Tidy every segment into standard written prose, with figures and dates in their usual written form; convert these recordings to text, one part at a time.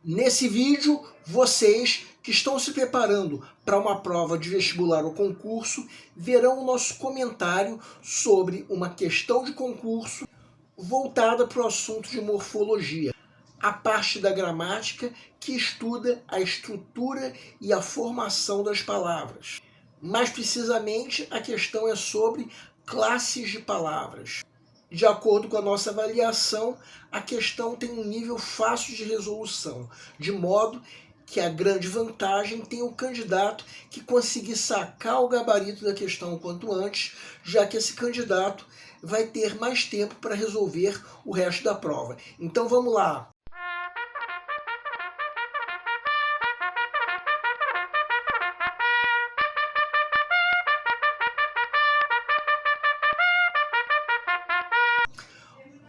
Nesse vídeo, vocês que estão se preparando para uma prova de vestibular ou concurso verão o nosso comentário sobre uma questão de concurso voltada para o assunto de morfologia, a parte da gramática que estuda a estrutura e a formação das palavras. Mais precisamente, a questão é sobre classes de palavras. De acordo com a nossa avaliação, a questão tem um nível fácil de resolução, de modo que a grande vantagem tem o candidato que conseguir sacar o gabarito da questão o quanto antes, já que esse candidato vai ter mais tempo para resolver o resto da prova. Então vamos lá!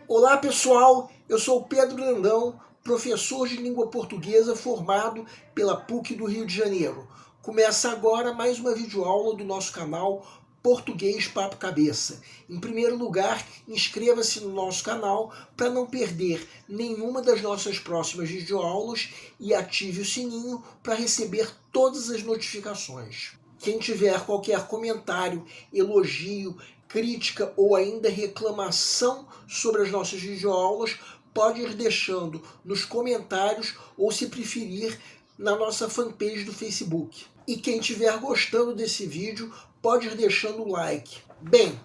Olá pessoal, eu sou o Pedro Brandão, professor de língua portuguesa formado pela PUC do Rio de Janeiro. Começa agora mais uma videoaula do nosso canal Português Papo Cabeça. Em primeiro lugar, inscreva-se no nosso canal para não perder nenhuma das nossas próximas videoaulas e ative o sininho para receber todas as notificações. Quem tiver qualquer comentário, elogio, crítica ou ainda reclamação sobre as nossas videoaulas, pode ir deixando nos comentários ou, se preferir, na nossa fanpage do Facebook. E quem estiver gostando desse vídeo, pode ir deixando o like. Bem,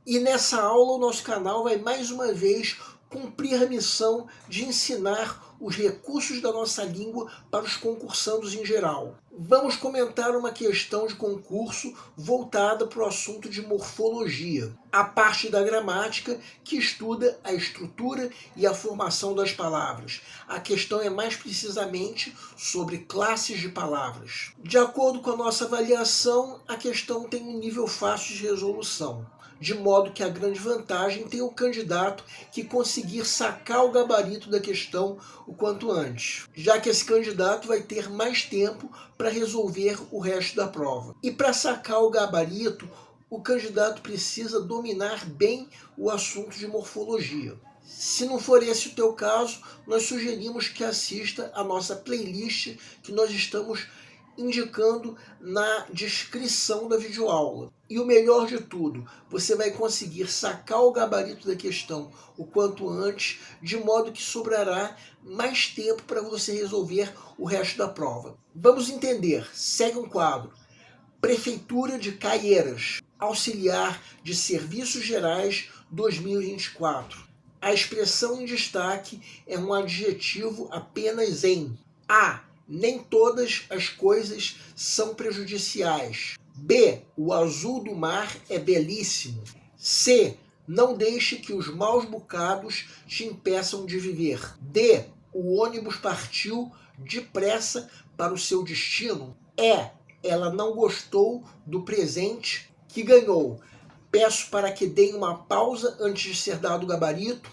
e nessa aula o nosso canal vai mais uma vez cumprir a missão de ensinar os recursos da nossa língua para os concursandos em geral. Vamos comentar uma questão de concurso voltada para o assunto de morfologia, a parte da gramática que estuda a estrutura e a formação das palavras. A questão é mais precisamente sobre classes de palavras. De acordo com a nossa avaliação, a questão tem um nível fácil de resolução, de modo que a grande vantagem tem o candidato que conseguir sacar o gabarito da questão o quanto antes, já que esse candidato vai ter mais tempo para resolver o resto da prova. E para sacar o gabarito, o candidato precisa dominar bem o assunto de morfologia. Se não for esse o teu caso, nós sugerimos que assista a nossa playlist que nós estamos indicando na descrição da videoaula. E o melhor de tudo, você vai conseguir sacar o gabarito da questão o quanto antes, de modo que sobrará mais tempo para você resolver o resto da prova. Vamos entender. Segue um quadro. Prefeitura de Caieiras, auxiliar de Serviços Gerais 2024. A expressão em destaque é um adjetivo apenas em A. Nem todas as coisas são prejudiciais. B. O azul do mar é belíssimo. C. Não deixe que os maus bocados te impeçam de viver. D. O ônibus partiu depressa para o seu destino. E. Ela não gostou do presente que ganhou. Peço para que deem uma pausa antes de ser dado o gabarito.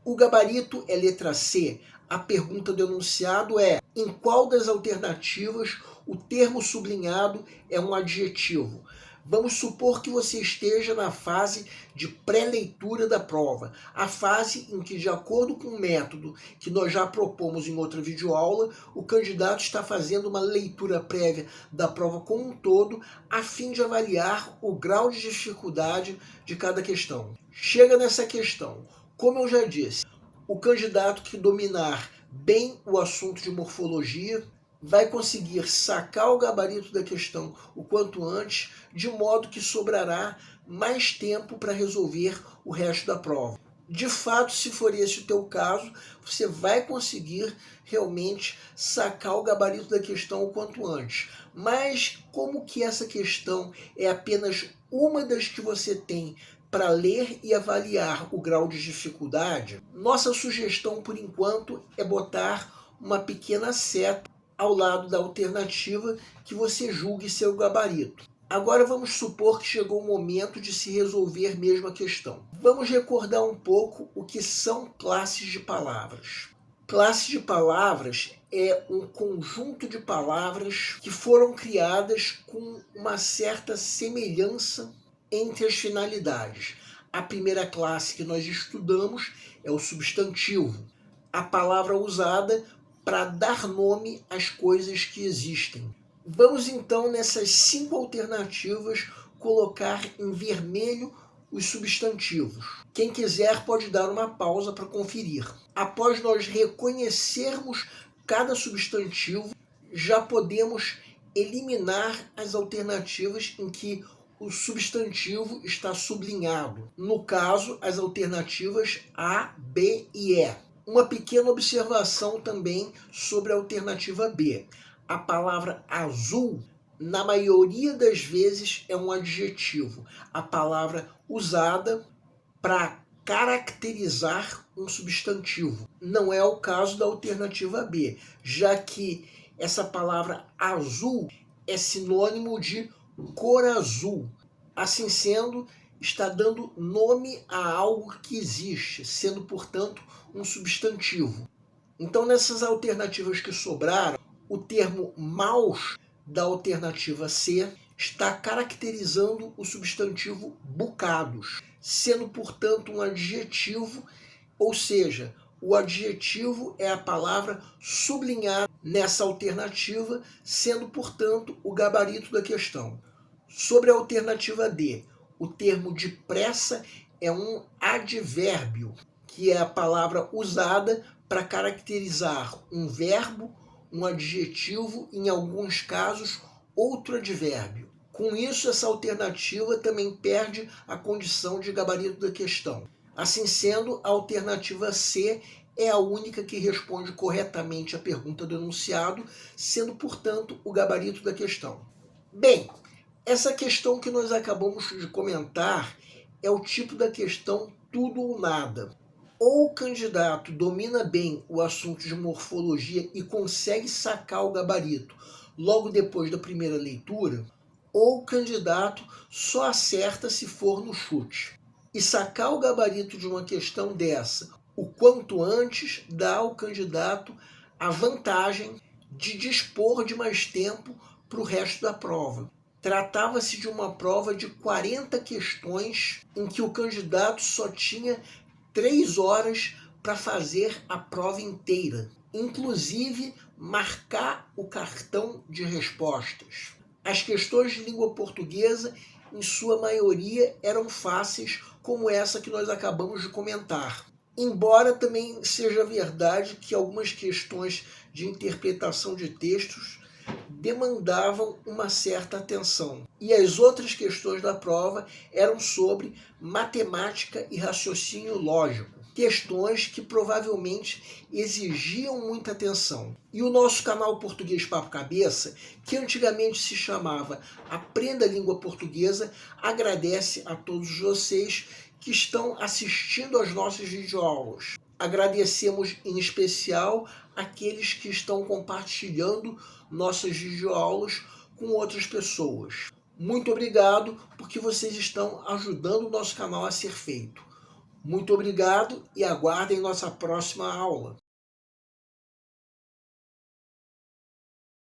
O gabarito é letra C. A pergunta do enunciado é: em qual das alternativas o termo sublinhado é um adjetivo? Vamos supor que você esteja na fase de pré-leitura da prova, a fase em que, de acordo com o método que nós já propomos em outra videoaula, o candidato está fazendo uma leitura prévia da prova como um todo, a fim de avaliar o grau de dificuldade de cada questão. Chega nessa questão, como eu já disse, o candidato que dominar bem o assunto de morfologia vai conseguir sacar o gabarito da questão o quanto antes, de modo que sobrará mais tempo para resolver o resto da prova. De fato, se for esse o teu caso, você vai conseguir realmente sacar o gabarito da questão o quanto antes. Mas como que essa questão é apenas uma das que você tem para ler e avaliar o grau de dificuldade, nossa sugestão por enquanto é botar uma pequena seta ao lado da alternativa que você julgue ser o gabarito. Agora vamos supor que chegou o momento de se resolver mesmo a questão. Vamos recordar um pouco o que são classes de palavras. Classe de palavras é um conjunto de palavras que foram criadas com uma certa semelhança entre as finalidades. A primeira classe que nós estudamos é o substantivo, a palavra usada para dar nome às coisas que existem. Vamos então, nessas 5 alternativas, colocar em vermelho os substantivos. Quem quiser pode dar uma pausa para conferir. Após nós reconhecermos cada substantivo, já podemos eliminar as alternativas em que o substantivo está sublinhado. No caso, as alternativas A, B e E. Uma pequena observação também sobre a alternativa B. A palavra azul, na maioria das vezes, é um adjetivo. A palavra usada para caracterizar um substantivo. Não é o caso da alternativa B, já que essa palavra azul é sinônimo de cor azul. Assim sendo, está dando nome a algo que existe, sendo, portanto, um substantivo. Então, nessas alternativas que sobraram, o termo maus da alternativa C está caracterizando o substantivo bocados, sendo, portanto, um adjetivo, ou seja, o adjetivo é a palavra sublinhada nessa alternativa, sendo, portanto, o gabarito da questão. Sobre a alternativa D, o termo depressa é um advérbio, que é a palavra usada para caracterizar um verbo, um adjetivo, em alguns casos, outro advérbio. Com isso, essa alternativa também perde a condição de gabarito da questão. Assim sendo, a alternativa C é a única que responde corretamente à pergunta do enunciado, sendo, portanto, o gabarito da questão. Bem, essa questão que nós acabamos de comentar é o tipo da questão tudo ou nada. Ou o candidato domina bem o assunto de morfologia e consegue sacar o gabarito logo depois da primeira leitura, ou o candidato só acerta se for no chute. E sacar o gabarito de uma questão dessa o quanto antes dá ao candidato a vantagem de dispor de mais tempo para o resto da prova. Tratava-se de uma prova de 40 questões em que o candidato só tinha 3 horas para fazer a prova inteira, inclusive marcar o cartão de respostas. As questões de língua portuguesa, em sua maioria, eram fáceis, como essa que nós acabamos de comentar. Embora também seja verdade que algumas questões de interpretação de textos demandavam uma certa atenção. E as outras questões da prova eram sobre matemática e raciocínio lógico. Questões que provavelmente exigiam muita atenção. E o nosso canal Português Papo Cabeça, que antigamente se chamava Aprenda a Língua Portuguesa, agradece a todos vocês que estão assistindo às nossas videoaulas. Agradecemos em especial aqueles que estão compartilhando nossas videoaulas com outras pessoas. Muito obrigado, porque vocês estão ajudando o nosso canal a ser feito. Muito obrigado e aguardem nossa próxima aula.